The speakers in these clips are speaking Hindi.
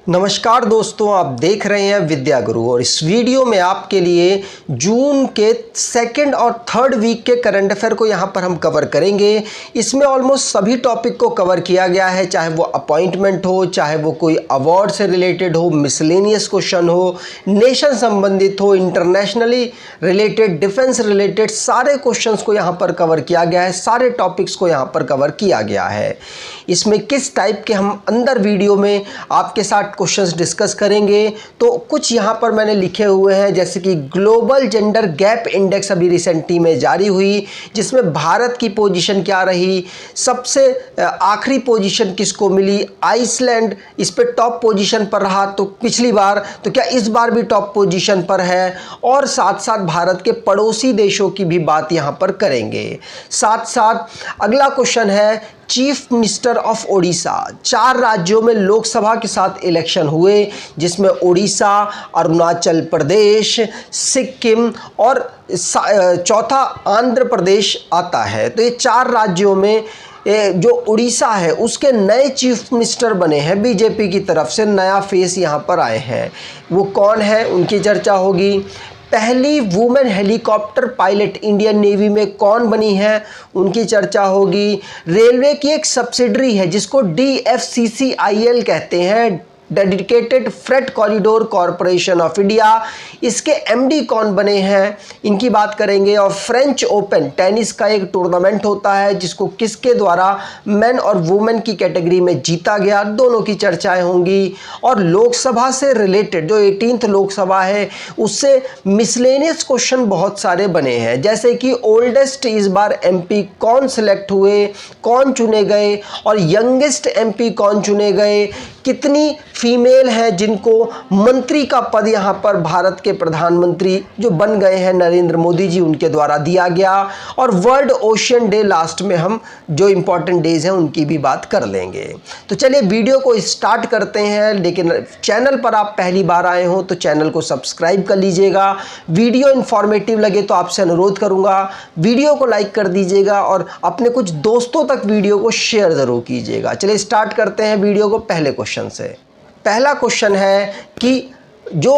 नमस्कार दोस्तों, आप देख रहे हैं विद्या गुरु और इस वीडियो में आपके लिए जून के सेकंड और थर्ड वीक के करंट अफेयर को यहाँ पर हम कवर करेंगे। इसमें ऑलमोस्ट सभी टॉपिक को कवर किया गया है, चाहे वो अपॉइंटमेंट हो, चाहे वो कोई अवार्ड से रिलेटेड हो, मिसलेनियस क्वेश्चन हो, नेशन संबंधित हो, इंटरनेशनली रिलेटेड, डिफेंस रिलेटेड, सारे क्वेश्चंस को यहाँ पर कवर किया गया है, सारे टॉपिक्स को यहाँ पर कवर किया गया है। इसमें किस टाइप के हम अंदर वीडियो में आपके साथ क्वेश्चंस डिस्कस करेंगे, तो कुछ यहाँ पर मैंने लिखे हुए हैं, जैसे कि ग्लोबल जेंडर गैप इंडेक्स अभी रिसेंटली में जारी हुई, जिसमें भारत की पोजीशन क्या रही, सबसे आखिरी पोजीशन किसको मिली, आइसलैंड इस पे टॉप पोजीशन पर रहा तो पिछली बार, तो क्या इस बार भी टॉप पोजीशन पर है, और साथ साथ भारत के पड़ोसी देशों की भी बात यहाँ पर करेंगे। साथ साथ अगला क्वेश्चन है चीफ मिनिस्टर ऑफ ओडिशा। 4 राज्यों में लोकसभा के साथ इलेक्शन हुए, जिसमें ओडिशा, अरुणाचल प्रदेश, सिक्किम और चौथा आंध्र प्रदेश आता है। तो ये 4 राज्यों में जो उड़ीसा है उसके नए चीफ मिनिस्टर बने हैं, बीजेपी की तरफ से नया फेस यहाँ पर आए हैं। वो कौन है, उनकी चर्चा होगी। पहली women helicopter pilot Indian navy में कौन बनी है, उनकी चर्चा होगी। रेलवे की एक सब्सिडरी है जिसको DFCCIL कहते हैं, dedicated freight corridor corporation of India, इसके MD कौन बने हैं, इनकी बात करेंगे। और फ्रेंच ओपन टेनिस का एक टूर्नामेंट होता है जिसको किसके द्वारा मेन और वुमेन की कैटेगरी में जीता गया, दोनों की चर्चाएं होंगी। और लोकसभा से रिलेटेड जो 18th लोकसभा है उससे मिसलेनियस क्वेश्चन बहुत सारे बने हैं, जैसे कि ओल्डेस्ट इस बार MP कौन सिलेक्ट हुए, कौन चुने गए, और यंगेस्ट MP कौन चुने गए, कितनी फीमेल हैं जिनको मंत्री का पद यहाँ पर भारत के प्रधानमंत्री जो बन गए हैं नरेंद्र मोदी जी, उनके द्वारा दिया गया। और वर्ल्ड ओशियन डे लास्ट में हम जो इंपॉर्टेंट डेज हैं उनकी भी बात कर लेंगे। तो चलिए वीडियो को स्टार्ट करते हैं, लेकिन चैनल पर आप पहली बार आए हो तो चैनल को सब्सक्राइब कर लीजिएगा। वीडियो इन्फॉर्मेटिव लगे तो आपसे अनुरोध करूँगा वीडियो को लाइक कर दीजिएगा और अपने कुछ दोस्तों तक वीडियो को शेयर ज़रूर कीजिएगा। चलिए स्टार्ट करते हैं वीडियो को पहले क्वेश्चन से। पहला क्वेश्चन है कि जो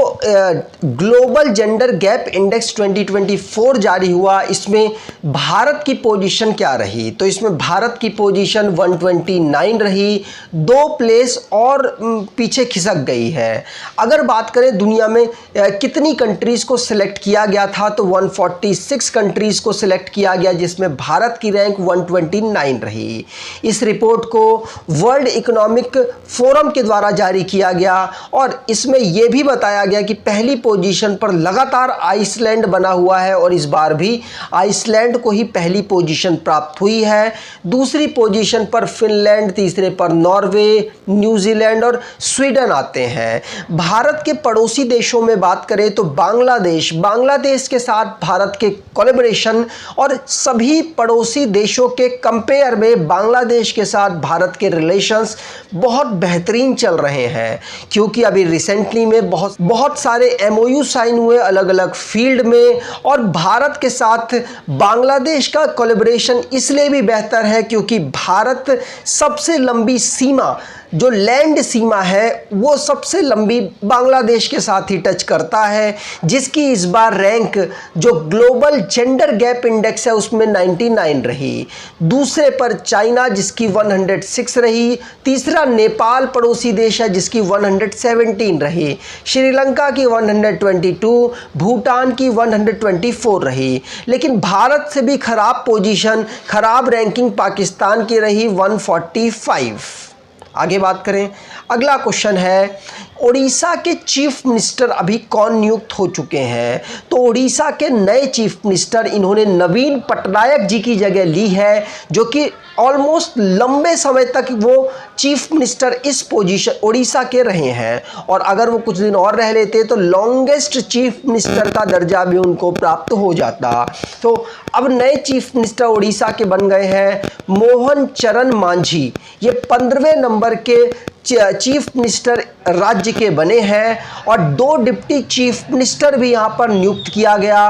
ग्लोबल जेंडर गैप इंडेक्स 2024 जारी हुआ, इसमें भारत की पोजीशन क्या रही, तो इसमें भारत की पोजीशन 129 रही, 2 प्लेस और पीछे खिसक गई है। अगर बात करें दुनिया में कितनी कंट्रीज़ को सिलेक्ट किया गया था, तो 146 कंट्रीज़ को सिलेक्ट किया गया, जिसमें भारत की रैंक 129 रही। इस रिपोर्ट को वर्ल्ड इकोनॉमिक फोरम के द्वारा जारी किया गया और इसमें यह भी बताया गया कि पहली पोजीशन पर लगातार आइसलैंड बना हुआ है और इस बार भी आइसलैंड को ही पहली पोजीशन प्राप्त हुई है। दूसरी पोजीशन पर फिनलैंड, तीसरे पर नॉर्वे, न्यूजीलैंड और स्वीडन आते हैं। भारत के पड़ोसी देशों में बात करें तो बांग्लादेश के साथ भारत के कोलैबोरेशन और सभी पड़ोसी देशों के कंपेयर में बांग्लादेश के साथ भारत के रिलेशंस बहुत बेहतरीन चल रहे हैं, क्योंकि अभी रिसेंटली में बहुत सारे MOU साइन हुए अलग अलग फील्ड में। और भारत के साथ बांग्लादेश का कोलैबोरेशन इसलिए भी बेहतर है क्योंकि भारत सबसे लंबी सीमा, जो लैंड सीमा है वो सबसे लंबी बांग्लादेश के साथ ही टच करता है, जिसकी इस बार रैंक जो ग्लोबल जेंडर गैप इंडेक्स है उसमें 99 रही। दूसरे पर चाइना जिसकी 106 रही, तीसरा नेपाल पड़ोसी देश है जिसकी 117 रही, श्रीलंका की 122, भूटान की 124 रही। लेकिन भारत से भी खराब पोजीशन, खराब रैंकिंग पाकिस्तान की रही 145। आगे बात करें, अगला क्वेश्चन है ओडिशा के चीफ मिनिस्टर अभी कौन नियुक्त हो चुके हैं, तो ओडिशा के नए चीफ मिनिस्टर इन्होंने नवीन पटनायक जी की जगह ली है, जो कि ऑलमोस्ट लंबे समय तक वो चीफ मिनिस्टर इस पोजीशन ओडिशा के रहे हैं, और अगर वो कुछ दिन और रह लेते तो लॉन्गेस्ट चीफ मिनिस्टर का दर्जा भी उनको प्राप्त हो जाता। तो अब नए चीफ मिनिस्टर ओडिशा के बन गए हैं मोहन चरण मांझी। ये 15वें नंबर के चीफ मिनिस्टर राज्य के बने हैं और 2 डिप्टी चीफ मिनिस्टर भी यहाँ पर नियुक्त किया गया।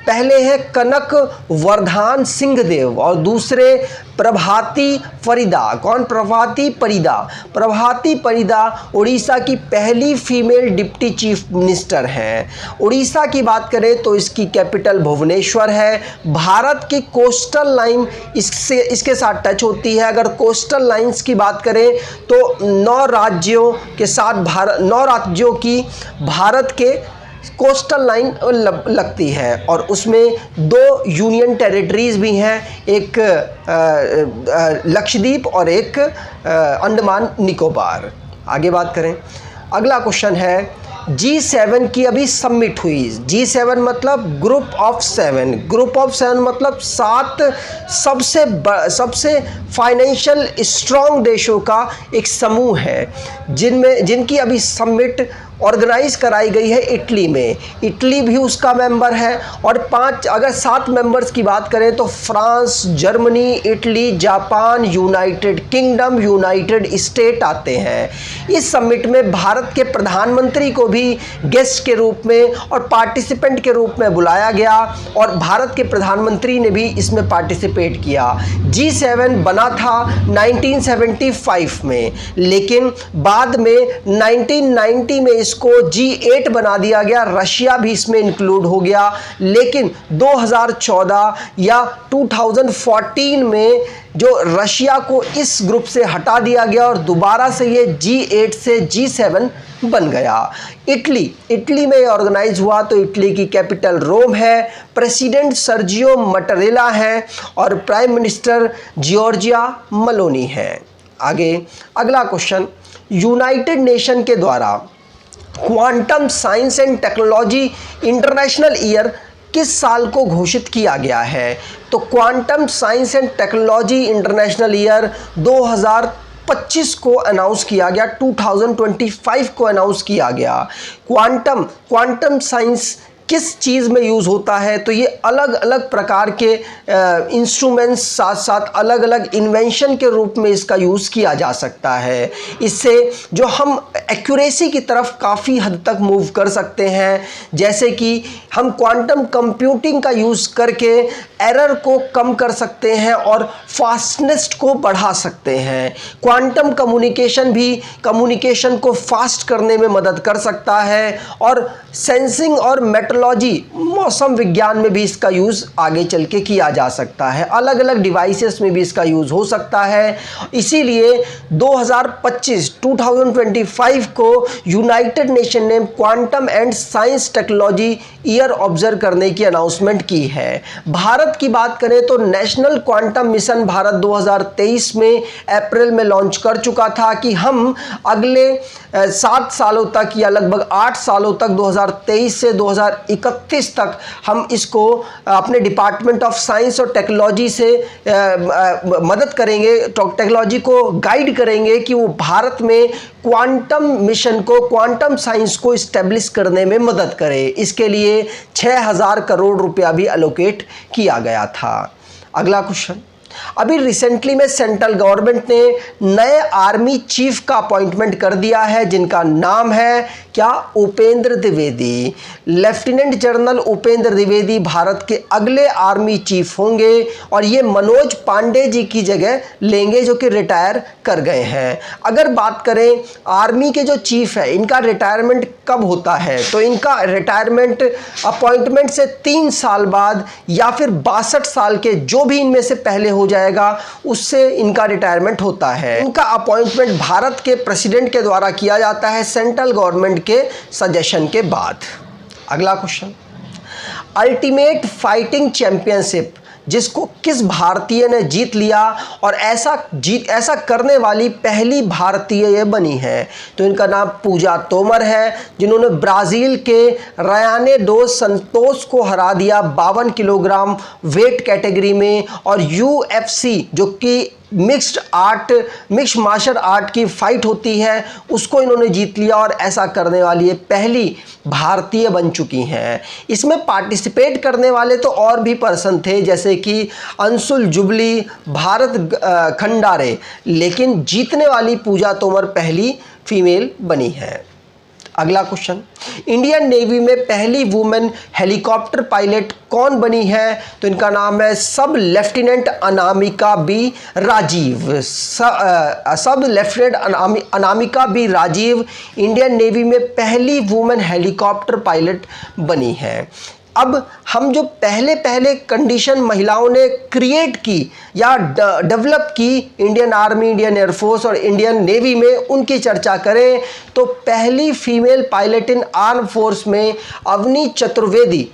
पहले हैं कनक वर्धान सिंहदेव और दूसरे प्रभाती परिदा। कौन? प्रभाती परिदा। प्रभाती परिदा उड़ीसा की पहली फीमेल डिप्टी चीफ मिनिस्टर हैं। उड़ीसा की बात करें तो इसकी कैपिटल भुवनेश्वर है। भारत की कोस्टल लाइन इसके साथ टच होती है। अगर कोस्टल लाइंस की बात करें तो 9 राज्यों के साथ 9 राज्यों की भारत के कोस्टल लाइन लगती है और उसमें 2 यूनियन टेरिटरीज भी हैं, एक लक्षद्वीप और एक अंडमान निकोबार। आगे बात करें, अगला क्वेश्चन है G7 की अभी समिट हुई। G7 मतलब ग्रुप ऑफ 7। ग्रुप ऑफ 7 मतलब 7 सबसे फाइनेंशियल स्ट्रॉन्ग देशों का एक समूह है जिनकी अभी समिट ऑर्गेनाइज कराई गई है इटली में। इटली भी उसका मेंबर है और 7 मेंबर्स की बात करें तो France, Germany, Italy, Japan, United kingdom, United state आते हैं। इस समिट में भारत के प्रधानमंत्री को भी गेस्ट के रूप में और पार्टिसिपेंट के रूप में बुलाया गया और भारत के प्रधानमंत्री ने भी इसमें पार्टिसिपेट किया। G7 बना था 1975 में, लेकिन बाद में 1990 में इसको G8 बना दिया गया। रशिया भी इसमें इंक्लूड हो गया, लेकिन 2014 या 2014 में जो रशिया को इस ग्रुप से हटा दिया गया और दोबारा से ये G8 से G7 बन गया। इटली में ऑर्गेनाइज हुआ तो इटली की कैपिटल रोम है। प्रेसिडेंट सर्जियो मटरेला है और प्राइम मिनिस्टर जॉर्जिया मेलोनी है। आगे अगला क्वेश्चन, यूनाइटेड नेशन के द्वारा quantum science and technology international year किस साल को घोषित किया गया है? तो quantum science and technology international year 2025 को अनाउंस किया गया, 2025 को अनाउंस किया गया। क्वांटम साइंस किस चीज़ में यूज़ होता है? तो ये अलग अलग प्रकार के इंस्ट्रूमेंट्स साथ साथ अलग अलग इन्वेंशन के रूप में इसका यूज़ किया जा सकता है। इससे जो हम एक्यूरेसी की तरफ काफ़ी हद तक मूव कर सकते हैं, जैसे कि हम क्वांटम कंप्यूटिंग का यूज़ करके एरर को कम कर सकते हैं और फास्टनेस को बढ़ा सकते हैं। क्वांटम कम्युनिकेशन भी कम्युनिकेशन को फास्ट करने में मदद कर सकता है और सेंसिंग और मेट्रोलॉजी मौसम विज्ञान में भी इसका यूज़ आगे चल के किया जा सकता है। अलग अलग डिवाइसेस में भी इसका यूज़ हो सकता है। इसीलिए 2025 को यूनाइटेड नेशन ने quantum and science technology year observe करने की अनाउंसमेंट की है। भारत की बात करें तो नेशनल क्वांटम मिशन भारत 2023 में अप्रैल में लॉन्च कर चुका था कि हम अगले 7 सालों तक या लगभग 8 सालों तक 2023 से 2031 तक हम इसको अपने डिपार्टमेंट ऑफ साइंस और टेक्नोलॉजी से मदद करेंगे, टेक्नोलॉजी को गाइड करेंगे कि वो भारत में क्वांटम मिशन को, क्वांटम साइंस को इस्टेब्लिश करने में मदद करे। इसके लिए 6000 करोड़ रुपया भी एलोकेट किया गया था। अगला क्वेश्चन, अभी रिसेंटली में सेंट्रल गवर्नमेंट ने नए आर्मी चीफ का अपॉइंटमेंट कर दिया है, जिनका नाम है क्या? उपेंद्र द्विवेदी। लेफ्टिनेंट जनरल उपेंद्र द्विवेदी भारत के अगले आर्मी चीफ होंगे और ये मनोज पांडे जी की जगह लेंगे जो कि रिटायर कर गए हैं। अगर बात करें आर्मी के जो चीफ है, इनका रिटायरमेंट कब होता है? तो इनका रिटायरमेंट अपॉइंटमेंट से 3 साल बाद या फिर 62 साल के जो भी इनमें से पहले हो जाएगा उससे इनका रिटायरमेंट होता है। इनका अपॉइंटमेंट भारत के प्रेसिडेंट के द्वारा किया जाता है सेंट्रल गवर्नमेंट के सजेशन के बाद। अगला क्वेश्चन, अल्टीमेट फाइटिंग चैंपियनशिप जिसको किस भारतीय ने जीत लिया और ऐसा करने वाली पहली भारतीय ये बनी है? तो इनका नाम पूजा तोमर है, जिन्होंने ब्राज़ील के रयाने डोस संतोष को हरा दिया 52 किलोग्राम वेट कैटेगरी में और UFC जो कि मिक्स्ड मार्शल आर्ट की फाइट होती है उसको इन्होंने जीत लिया और ऐसा करने वाली ये पहली भारतीय बन चुकी हैं। इसमें पार्टिसिपेट करने वाले तो और भी पर्सन थे जैसे कि अंशुल जुबली, भारत खंडारे, लेकिन जीतने वाली पूजा तोमर पहली फीमेल बनी है। अगला क्वेश्चन, इंडियन नेवी में पहली वुमेन हेलीकॉप्टर पायलट कौन बनी है? तो इनका नाम है सब lieutenant Anamika B Rajeev. Sub lieutenant Anamika B Rajeev Indian navy में पहली वुमेन हेलीकॉप्टर पायलट बनी है। अब हम जो पहले कंडीशन महिलाओं ने क्रिएट की या डेवलप की इंडियन आर्मी, इंडियन एयरफोर्स और इंडियन नेवी में, उनकी चर्चा करें तो पहली फीमेल पायलट इन आर्म फोर्स में अवनी चतुर्वेदी,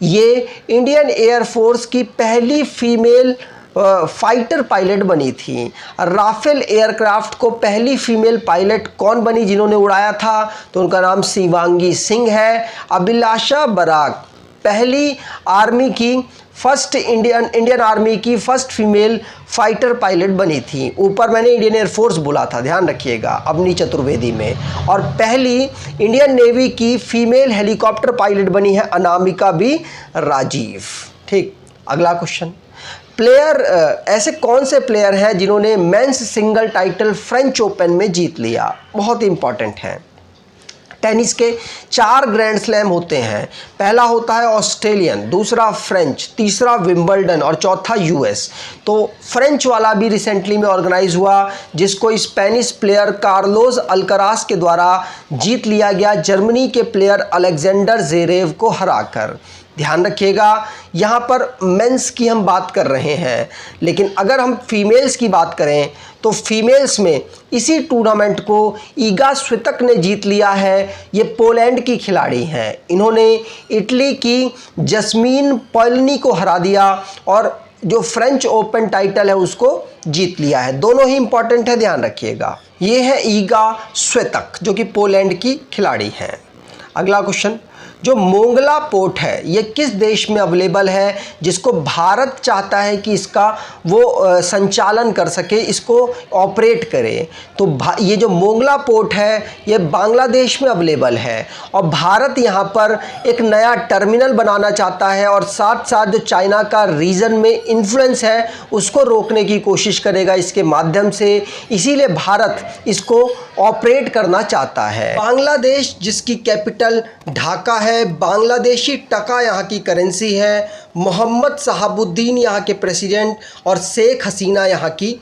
ये इंडियन एयरफोर्स की पहली फीमेल फाइटर पायलट बनी थी। राफेल एयरक्राफ्ट को पहली फीमेल पायलट कौन बनी जिन्होंने उड़ाया था? तो उनका नाम शिवांगी सिंह है। अभिलाषा बराक पहली आर्मी की फर्स्ट इंडियन आर्मी की फर्स्ट फीमेल फाइटर पायलट बनी थी। ऊपर मैंने इंडियन एयरफोर्स बोला था, ध्यान रखिएगा, अवनी चतुर्वेदी में। और पहली इंडियन नेवी की फीमेल हेलीकॉप्टर पायलट बनी है अनामिका बी राजीव। ठीक, अगला क्वेश्चन, प्लेयर ऐसे कौन से प्लेयर हैं जिन्होंने men's single title French open में जीत लिया? बहुत इंपॉर्टेंट है। टेनिस के 4 ग्रैंड स्लैम होते हैं। पहला होता है ऑस्ट्रेलियन, दूसरा फ्रेंच, तीसरा विंबलडन और चौथा यूएस। तो फ्रेंच वाला भी रिसेंटली में ऑर्गेनाइज हुआ, जिसको स्पेनिश प्लेयर कार्लोस अल्करास के द्वारा जीत लिया गया, जर्मनी के प्लेयर अलेक्जेंडर ज़वेरेव को हराकर। ध्यान रखिएगा, यहाँ पर मेंस की हम बात कर रहे हैं, लेकिन अगर हम फीमेल्स की बात करें तो फीमेल्स में इसी टूर्नामेंट को ईगा स्वितक ने जीत लिया है। ये पोलैंड की खिलाड़ी हैं। इन्होंने इटली की जस्मीन पोलनी को हरा दिया और जो फ्रेंच ओपन टाइटल है उसको जीत लिया है। दोनों ही इंपॉर्टेंट है, ध्यान रखिएगा। ये है ईगा स्वितक जो कि पोलैंड की खिलाड़ी हैं। अगला क्वेश्चन, जो मोंगला पोर्ट है ये किस देश में अवेलेबल है, जिसको भारत चाहता है कि इसका वो संचालन कर सके, इसको ऑपरेट करे? तो ये जो मोंगला पोर्ट है ये बांग्लादेश में अवेलेबल है और भारत यहाँ पर एक नया टर्मिनल बनाना चाहता है और साथ साथ जो चाइना का रीजन में इन्फ्लुएंस है उसको रोकने की कोशिश करेगा इसके माध्यम से, इसीलिए भारत इसको ऑपरेट करना चाहता है। बांग्लादेश जिसकी कैपिटल ढाका है, बांग्लादेशी टका यहाँ की करेंसी है, मोहम्मद शहाबुद्दीन यहाँ के प्रेसिडेंट और शेख हसीना यहाँ की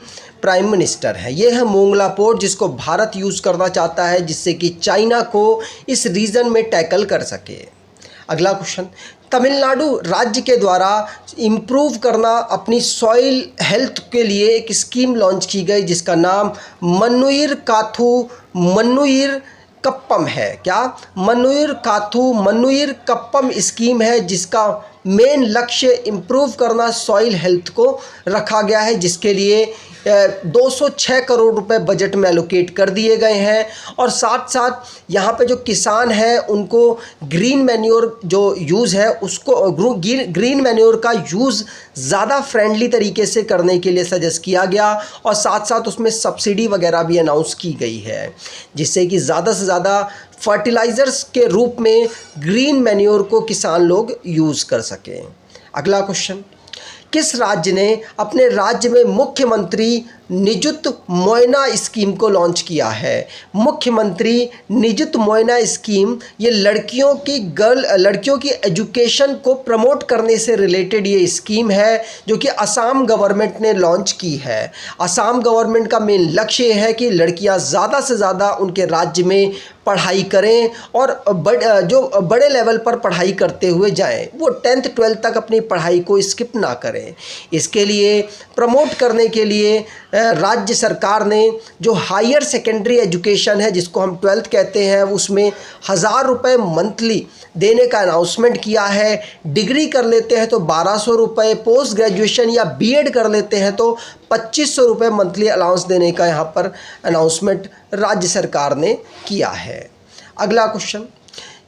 प्राइम मिनिस्टर है। ये है मोंगला पोर्ट जिसको भारत यूज़ करना चाहता है, जिससे कि चाइना को इस रीजन में टैकल कर सके। अगला क्वेश्चन, तमिलनाडु राज्य के द्वारा इम्प्रूव करना अपनी सॉइल हेल्थ के लिए एक स्कीम लॉन्च की गई जिसका नाम मन्नुइर काथू मन्नुइर कप्पम है। क्या? मन्नुइर काथू मन्नुइर कप्पम स्कीम है, जिसका मेन लक्ष्य इम्प्रूव करना सॉइल हेल्थ को रखा गया है, जिसके लिए 206 करोड़ रुपए बजट में एलोकेट कर दिए गए हैं। और साथ साथ यहाँ पे जो किसान हैं उनको ग्रीन मैन्योर जो यूज़ है उसको ग्रीन मैन्योर का यूज़ ज़्यादा फ्रेंडली तरीके से करने के लिए सजेस्ट किया गया और साथ साथ उसमें सब्सिडी वगैरह भी अनाउंस की गई है, जिससे कि ज़्यादा से ज़्यादा फर्टिलाइज़र्स के रूप में ग्रीन मैन्योर को किसान लोग यूज़ कर सकें। अगला क्वेश्चन, किस राज्य ने अपने राज्य में मुख्यमंत्री निजुत मोयना स्कीम को लॉन्च किया है? मुख्यमंत्री निजुत मोयना स्कीम ये लड़कियों की एजुकेशन को प्रमोट करने से रिलेटेड ये स्कीम है जो कि असम गवर्नमेंट ने लॉन्च की है। असम गवर्नमेंट का मेन लक्ष्य है कि लड़कियां ज़्यादा से ज़्यादा उनके राज्य में पढ़ाई करें और जो बड़े लेवल पर पढ़ाई करते हुए जाएं, वो 10th 12th तक अपनी पढ़ाई को स्किप ना करें। इसके लिए प्रमोट करने के लिए राज्य सरकार ने जो हायर सेकेंडरी एजुकेशन है जिसको हम 12th कहते हैं, उसमें 1000 रुपये मंथली देने का अनाउंसमेंट किया है। डिग्री कर लेते हैं तो 1200 रुपये, पोस्ट ग्रेजुएशन या बीएड कर लेते हैं तो 2500 रुपये मंथली अलाउंस देने का यहाँ पर अनाउंसमेंट राज्य सरकार ने किया है। अगला क्वेश्चन,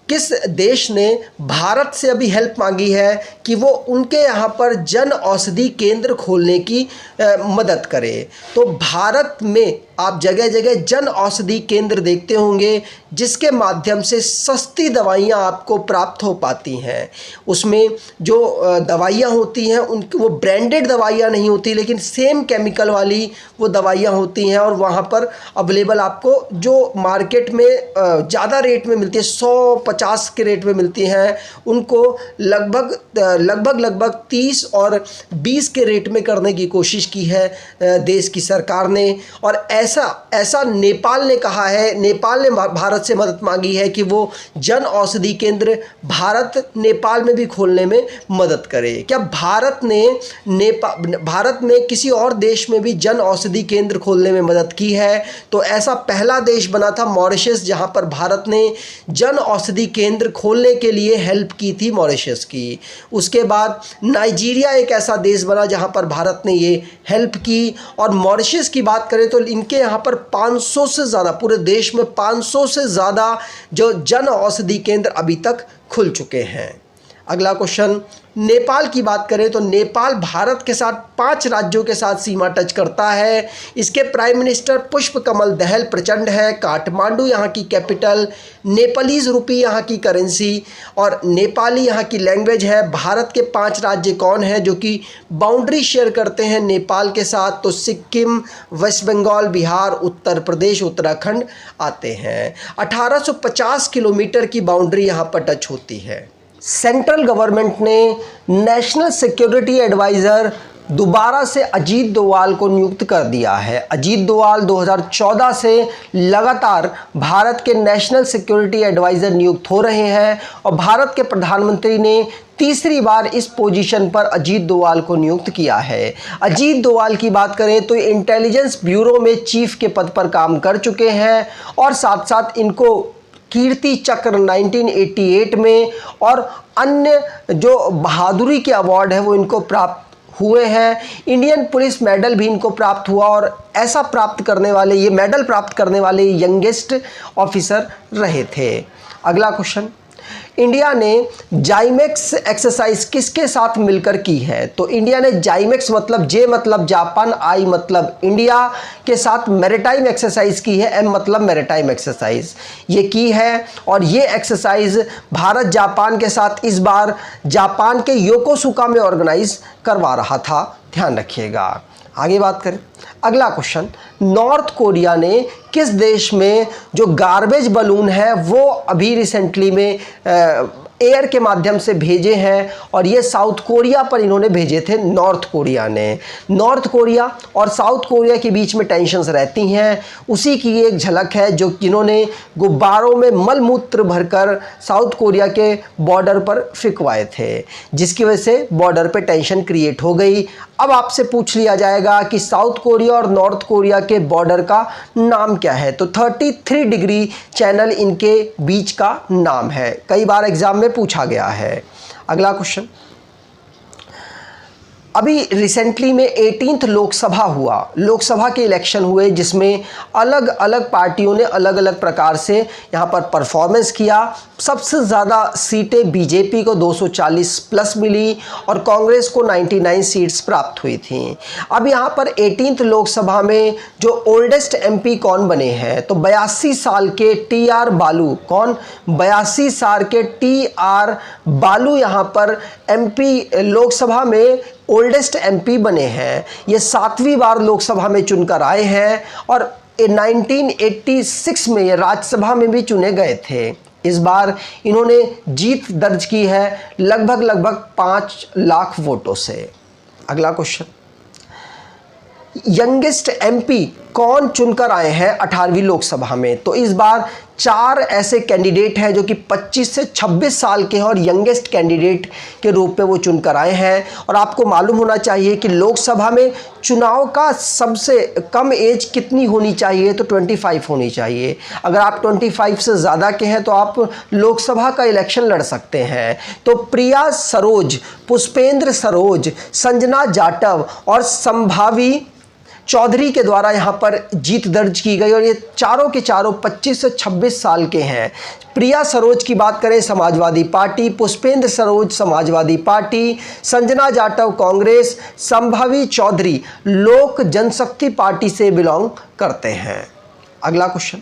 किस देश ने भारत से अभी हेल्प मांगी है कि वो उनके यहाँ पर जन औषधि केंद्र खोलने की मदद करे? तो भारत में आप जगह जगह जन औषधि केंद्र देखते होंगे जिसके माध्यम से सस्ती दवाइयाँ आपको प्राप्त हो पाती हैं। उसमें जो दवाइयाँ होती हैं उनकी वो ब्रांडेड दवाइयाँ नहीं होती, लेकिन सेम केमिकल वाली वो दवाइयाँ होती हैं और वहाँ पर अवेलेबल आपको जो मार्केट में ज़्यादा रेट में मिलती है, 150 के रेट में मिलती हैं, उनको लगभग 30 और 20 के रेट में करने की कोशिश की है देश की सरकार ने। और ऐसा नेपाल ने कहा है, नेपाल ने भारत से मदद मांगी है कि वो जन औषधि केंद्र भारत नेपाल में भी खोलने में मदद करे। क्या भारत ने किसी और देश में भी जन औषधि केंद्र खोलने में मदद की है? तो ऐसा पहला देश बना था मॉरिशस, जहां पर भारत ने जन औषधि केंद्र खोलने के लिए हेल्प की थी मॉरिशस की। उसके बाद नाइजीरिया एक ऐसा देश बना जहां पर भारत ने ये हेल्प की। और मॉरिशस की बात करें तो इनके यहाँ पर 500 से ज़्यादा, पूरे देश में 500 से ज़्यादा जो जन औषधि केंद्र अभी तक खुल चुके हैं। अगला क्वेश्चन, नेपाल की बात करें तो नेपाल भारत के साथ 5 राज्यों के साथ सीमा टच करता है। इसके प्राइम मिनिस्टर पुष्प कमल दहल प्रचंड है। काठमांडू यहाँ की कैपिटल, नेपालीज रुपी यहाँ की करेंसी और नेपाली यहाँ की लैंग्वेज है। भारत के 5 राज्य कौन हैं जो कि बाउंड्री शेयर करते हैं नेपाल के साथ? तो सिक्किम, वेस्ट बंगाल, बिहार, उत्तर प्रदेश, उत्तराखंड आते हैं। 1850 किलोमीटर की बाउंड्री यहाँ पर टच होती है। सेंट्रल गवर्नमेंट ने नेशनल सिक्योरिटी एडवाइज़र दोबारा से अजीत डोवाल को नियुक्त कर दिया है। अजीत डोवाल 2014 से लगातार भारत के नेशनल सिक्योरिटी एडवाइज़र नियुक्त हो रहे हैं और भारत के प्रधानमंत्री ने तीसरी बार इस पोजीशन पर अजीत डोवाल को नियुक्त किया है। अजीत डोवाल की बात करें तो इंटेलिजेंस ब्यूरो में चीफ के पद पर काम कर चुके हैं और साथ साथ इनको कीर्ति चक्र 1988 में और अन्य जो बहादुरी के अवार्ड है वो इनको प्राप्त हुए हैं। इंडियन पुलिस मेडल भी इनको प्राप्त हुआ और ऐसा ये मेडल प्राप्त करने वाले यंगेस्ट ऑफिसर रहे थे। अगला क्वेश्चन, इंडिया ने जाइमेक्स एक्सरसाइज किसके साथ मिलकर की है? तो इंडिया ने जाइमेक्स मतलब जे मतलब जापान, आई मतलब इंडिया के साथ मैरीटाइम एक्सरसाइज की है। एम मतलब मैरीटाइम एक्सरसाइज ये की है और ये एक्सरसाइज भारत जापान के साथ इस बार जापान के योकोसुका में ऑर्गेनाइज करवा रहा था, ध्यान रखिएगा। आगे बात करें, अगला क्वेश्चन, नॉर्थ कोरिया ने किस देश में जो गार्बेज बलून है वो अभी रिसेंटली में एयर के माध्यम से भेजे हैं और ये साउथ कोरिया पर इन्होंने भेजे थे। नॉर्थ कोरिया ने, नॉर्थ कोरिया और साउथ कोरिया के बीच में टेंशन्स रहती हैं, उसी की एक झलक है जो जिन्होंने गुब्बारों में मलमूत्र भरकर साउथ कोरिया के बॉर्डर पर फिकवाए थे, जिसकी वजह से बॉर्डर पे टेंशन क्रिएट हो गई। अब आपसे पूछ लिया जाएगा कि साउथ कोरिया और नॉर्थ कोरिया के बॉर्डर का नाम क्या है? तो 33 डिग्री चैनल इनके बीच का नाम है, कई बार एग्जाम में पूछा गया है। अगला क्वेश्चन, अभी रिसेंटली में 18th लोकसभा के इलेक्शन हुए जिसमें अलग अलग पार्टियों ने अलग अलग प्रकार से यहाँ पर परफॉर्मेंस किया। सबसे ज़्यादा सीटें बीजेपी को 240 प्लस मिली और कांग्रेस को 99 सीट्स प्राप्त हुई थी। अब यहाँ पर 18th लोकसभा में जो ओल्डेस्ट एमपी कौन बने हैं? तो 82 साल के TR बालू, कौन? 82 साल के TR बालू यहाँ पर एमपी लोकसभा में ओल्डेस्ट एमपी बने हैं। ये 7वीं बार लोकसभा में चुनकर आए हैं और 1986 में ये राज्यसभा में भी चुने गए थे। इस बार इन्होंने जीत दर्ज की है लगभग 5 लाख वोटों से। अगला क्वेश्चन, यंगेस्ट एमपी कौन चुनकर आए हैं 18वीं लोकसभा में? तो इस बार 4 ऐसे कैंडिडेट हैं जो कि 25 से 26 साल के हैं और यंगेस्ट कैंडिडेट के रूप में वो चुनकर आए हैं। और आपको मालूम होना चाहिए कि लोकसभा में चुनाव का सबसे कम एज कितनी होनी चाहिए? तो 25 होनी चाहिए। अगर आप 25 से ज़्यादा के हैं तो आप लोकसभा का इलेक्शन लड़ सकते हैं। तो प्रिया सरोज, पुष्पेंद्र सरोज, संजना जाटव और संभावी चौधरी के द्वारा यहाँ पर जीत दर्ज की गई और ये चारों के चारों 25 से 26 साल के हैं। प्रिया सरोज की बात करें समाजवादी पार्टी, पुष्पेंद्र सरोज समाजवादी पार्टी, संजना जाटव कांग्रेस, संभवी चौधरी लोक जनशक्ति पार्टी से बिलोंग करते हैं। अगला क्वेश्चन,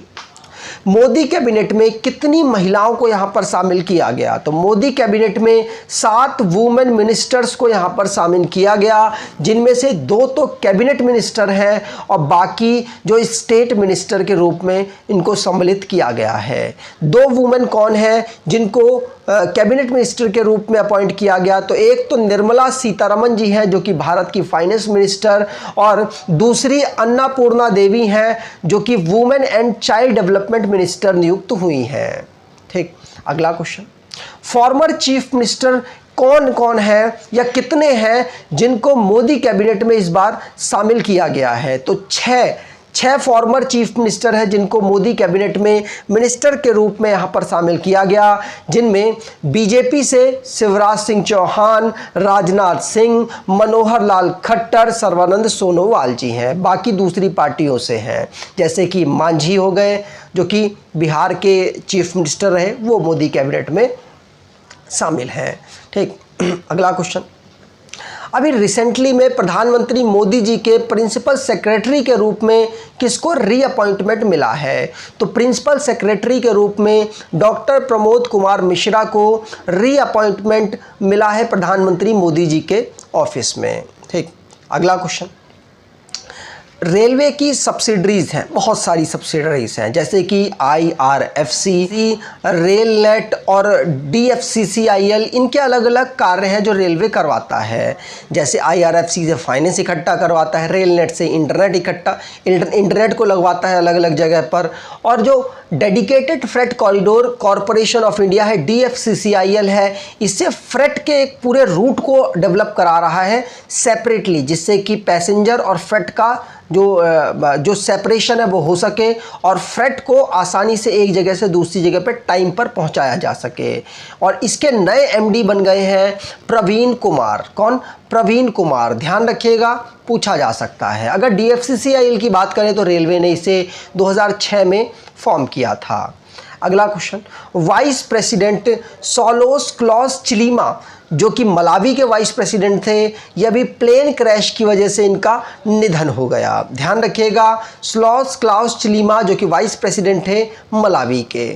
मोदी कैबिनेट में कितनी महिलाओं को यहां पर शामिल किया गया? तो मोदी कैबिनेट में 7 वुमेन मिनिस्टर्स को यहां पर शामिल किया गया, जिनमें से 2 तो कैबिनेट मिनिस्टर हैं और बाकी जो स्टेट मिनिस्टर के रूप में इनको सम्मिलित किया गया है। 2 वुमेन कौन है जिनको कैबिनेट मिनिस्टर के रूप में अपॉइंट किया गया? तो एक तो निर्मला सीतारमण जी हैं जो कि भारत की फाइनेंस मिनिस्टर, और दूसरी अन्नपूर्णा देवी हैं जो कि women and child development minister नियुक्त हुई हैं। ठीक, अगला क्वेश्चन, फॉर्मर चीफ मिनिस्टर कौन कौन है या कितने हैं जिनको मोदी कैबिनेट में इस बार शामिल किया गया है? तो 6 फॉर्मर चीफ मिनिस्टर हैं जिनको मोदी कैबिनेट में मिनिस्टर के रूप में यहाँ पर शामिल किया गया, जिनमें बीजेपी से शिवराज सिंह चौहान, राजनाथ सिंह, मनोहर लाल खट्टर, सर्बानंद सोनोवाल जी हैं। बाकी दूसरी पार्टियों से हैं, जैसे कि मांझी हो गए जो कि बिहार के चीफ मिनिस्टर रहे, वो मोदी कैबिनेट में शामिल हैं। ठीक, अगला क्वेश्चन, अभी रिसेंटली में प्रधानमंत्री मोदी जी के प्रिंसिपल सेक्रेटरी के रूप में किसको रीअपॉइंटमेंट मिला है? तो प्रिंसिपल सेक्रेटरी के रूप में डॉक्टर प्रमोद कुमार मिश्रा को रीअपॉइंटमेंट मिला है प्रधानमंत्री मोदी जी के ऑफिस में। ठीक, अगला क्वेश्चन, रेलवे की सब्सिडरीज हैं, बहुत सारी सब्सिडरीज हैं, जैसे कि IRFC, रेल नेट और DFCCIL, इनके अलग अलग कार्य हैं जो रेलवे करवाता है। जैसे IRFC से फाइनेंस इकट्ठा करवाता है, रेल नेट से इंटरनेट को लगवाता है अलग अलग जगह पर, और जो dedicated freight corridor corporation of India है DFCCIL है, इससे फ्रेट के एक पूरे रूट को डेवलप करा रहा है सेपरेटली, जिससे कि पैसेंजर और फ्रेट का जो सेपरेशन है वो हो सके और फ्रेट को आसानी से एक जगह से दूसरी जगह पे टाइम पर पहुंचाया जा सके। और इसके नए MD बन गए हैं प्रवीण कुमार। कौन? प्रवीण कुमार, ध्यान रखिएगा, पूछा जा सकता है। अगर DFCCIL की बात करें तो रेलवे ने इसे 2006 में फॉर्म किया था। अगला question, vice president Saulos Klaus Chilima जो कि मलावी के वाइस प्रेसिडेंट थे, यह भी प्लेन क्रैश की वजह से इनका निधन हो गया। ध्यान रखिएगा, सोलोस क्लॉस चिलीमा जो कि वाइस प्रेसिडेंट थे मलावी के।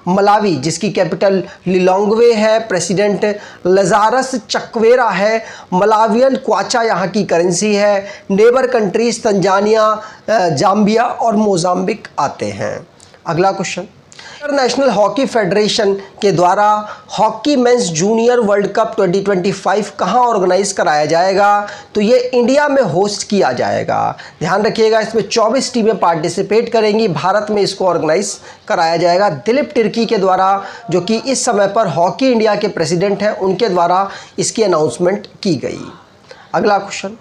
मलावी जिसकी कैपिटल लिलोंग्वे है, प्रेसिडेंट लजारस चक्वेरा है, मलावियन क्वाचा यहाँ की करेंसी है। नेबर कंट्रीज तंजानिया, जाम्बिया और मोजाम्बिक आते हैं। अगला क्वेश्चन, इंटरनेशनल हॉकी फेडरेशन के द्वारा hockey mains junior world cup 2025 कहां ऑर्गेनाइज कराया जाएगा? तो ये इंडिया में होस्ट किया जाएगा। ध्यान रखिएगा, इसमें 24 टीमें पार्टिसिपेट करेंगी। भारत में इसको ऑर्गेनाइज कराया जाएगा दिलीप तिर्की के द्वारा, जो कि इस समय पर हॉकी इंडिया के प्रेसिडेंट हैं, उनके द्वारा इसकी अनाउंसमेंट की गई। अगला question,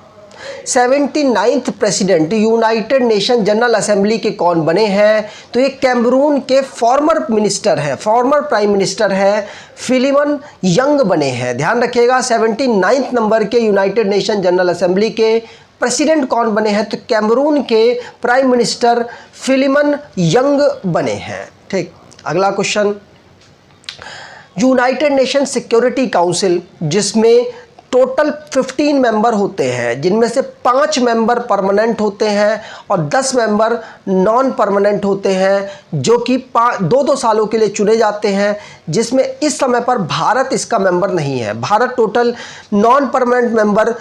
79th president United nation general assembly के कौन बने हैं? तो ये कैमरून के फॉर्मर मिनिस्टर हैं, फॉर्मर प्राइम मिनिस्टर हैं, फिलिमन यंग बने हैं। ध्यान रखिएगा, 79th नंबर के यूनाइटेड नेशन जनरल असेंबली के प्रेसिडेंट कौन बने हैं? तो कैमरून के प्राइम मिनिस्टर फिलिमन यंग बने हैं। ठीक, अगला question, United nation security council जिसमें टोटल 15 मेंबर होते हैं, जिनमें से 5 मेंबर परमानेंट होते हैं और 10 मेंबर नॉन परमानेंट होते हैं, जो कि 2-2 सालों के लिए चुने जाते हैं, जिसमें इस समय पर भारत इसका मेंबर नहीं है। Bharat total non permanent member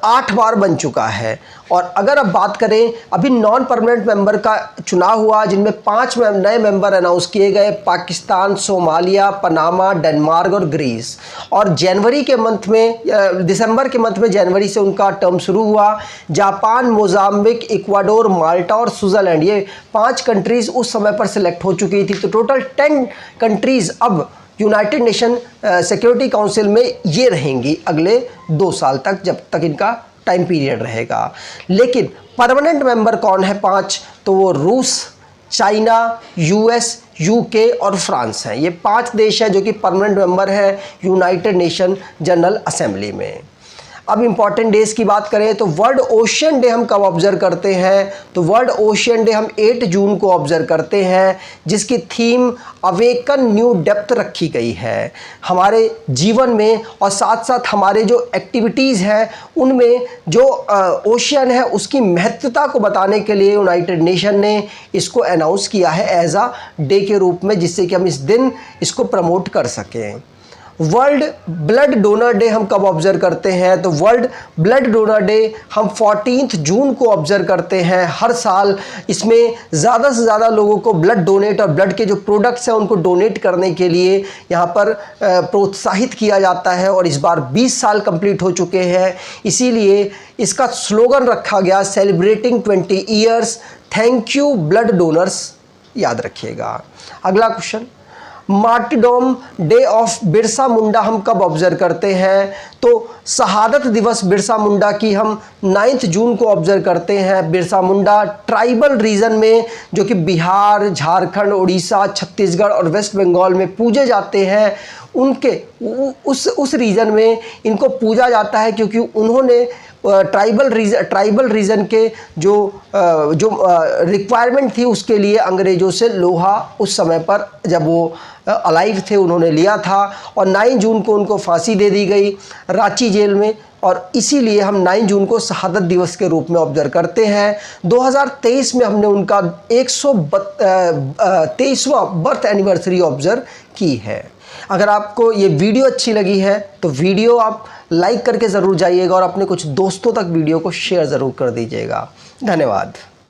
8 बार बन चुका है। और अगर अब बात करें, अभी नॉन परमानेंट मेंबर का चुनाव हुआ, जिनमें 5 नए मेंबर अनाउंस किए गए, पाकिस्तान, सोमालिया, पनामा, डेनमार्क और ग्रीस। और जनवरी के मंथ में, दिसंबर के मंथ में जनवरी से उनका टर्म शुरू हुआ। जापान, मोजाम्बिक, इक्वाडोर, माल्टा और स्विट्जरलैंड, ये 5 कंट्रीज़ उस समय पर सिलेक्ट हो चुकी थी। तो टोटल 10 कंट्रीज़ अब यूनाइटेड नेशन सिक्योरिटी काउंसिल में ये रहेंगी अगले 2 साल तक, जब तक इनका टाइम पीरियड रहेगा। लेकिन परमानेंट मेंबर कौन है 5? तो वो रूस, चाइना, US, UK और फ्रांस हैं। ये 5 देश हैं जो कि परमानेंट मेंबर हैं यूनाइटेड नेशन जनरल असेंबली में। अब इम्पॉर्टेंट डेज की बात करें तो वर्ल्ड ओशियन डे हम कब ऑब्जर्व करते हैं, तो वर्ल्ड ओशियन डे हम 8 जून को ऑब्जर्व करते हैं, जिसकी थीम अवेकन न्यू डेप्थ रखी गई है हमारे जीवन में, और साथ साथ हमारे जो एक्टिविटीज़ हैं उनमें जो ओशियन है उसकी महत्वता को बताने के लिए यूनाइटेड नेशन ने इसको अनाउंस किया है एज आ डे के रूप में, जिससे कि हम इस दिन इसको प्रमोट कर सकें। वर्ल्ड ब्लड डोनर डे हम कब ऑब्जर्व करते हैं, तो वर्ल्ड ब्लड डोनर डे हम 14 जून को ऑब्जर्व करते हैं हर साल। इसमें ज़्यादा से ज़्यादा लोगों को ब्लड डोनेट और ब्लड के जो प्रोडक्ट्स हैं उनको डोनेट करने के लिए यहाँ पर प्रोत्साहित किया जाता है, और इस बार 20 साल कंप्लीट हो चुके हैं। इसीलिए इसका स्लोगन रखा गया celebrating 20 years, thank you blood donors, याद रखिएगा। अगला question, मार्टिडोम day of Birsa Munda हम कब ऑब्जर्व करते हैं, तो शहादत दिवस बिरसा मुंडा की हम 9 जून को ऑब्जर्व करते हैं। बिरसा मुंडा ट्राइबल रीजन में, जो कि बिहार, झारखंड, उड़ीसा, छत्तीसगढ़ और वेस्ट बंगाल में पूजे जाते हैं, उनके उस रीजन में इनको पूजा जाता है क्योंकि उन्होंने ट्राइबल रीजन के जो रिक्वायरमेंट थी उसके लिए अंग्रेज़ों से लोहा उस समय पर जब वो अलाइव थे उन्होंने लिया था, और 9 जून को उनको फांसी दे दी गई रांची जेल में, और इसीलिए हम 9 जून को शहादत दिवस के रूप में ऑब्जर्व करते हैं। 2023 में हमने उनका 123वां बर्थ एनिवर्सरी ऑब्जर्व की है। अगर आपको ये वीडियो अच्छी लगी है तो वीडियो आप लाइक करके ज़रूर जाइएगा और अपने कुछ दोस्तों तक वीडियो को शेयर ज़रूर कर दीजिएगा। धन्यवाद।